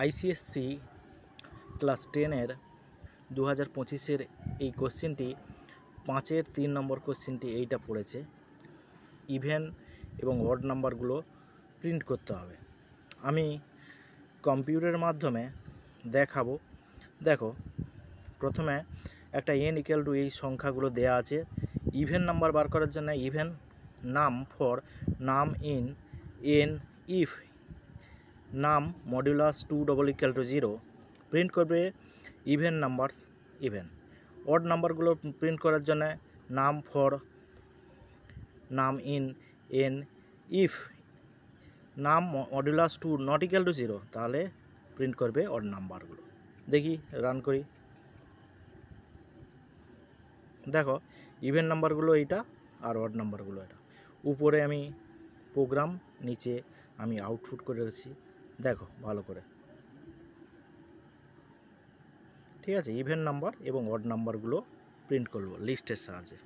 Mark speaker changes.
Speaker 1: ICSE class 10-এর 2025-এর এই কোশ্চেনটি 5-এর 3 নম্বর কোশ্চেনটি এইটা পড়েছে। ইভেন এবং অড নাম্বারগুলো প্রিন্ট করতে হবে। আমি কম্পিউটারের মাধ্যমে দেখাবো। দেখো, প্রথমে একটা n = এই সংখ্যাগুলো দেয়া আছে। ইভেন নাম্বার বার করার জন্য ইভেন নাম ফর নাম ইন n ইফ নাম মডুলাস 2 = 0 প্রিন্ট করবে ইভেন নাম্বারস ইভেন। অড নাম্বারগুলো প্রিন্ট করার জন্য নাম ফর নাম ইন n ইফ নাম মডুলাস 2 ≠ 0 তাহলে প্রিন্ট করবে অড নাম্বারগুলো। দেখি রান করি। দেখো, ইভেন নাম্বারগুলো এইটা আর অড নাম্বারগুলো এটা। উপরে আমি প্রোগ্রাম, নিচে আমি আউটপুট করে রেখেছি। দেখো ভালো করে, ঠিক আছে। ইভেন নাম্বার এবং অড নাম্বারগুলো প্রিন্ট করব লিস্টের সাহায্যে।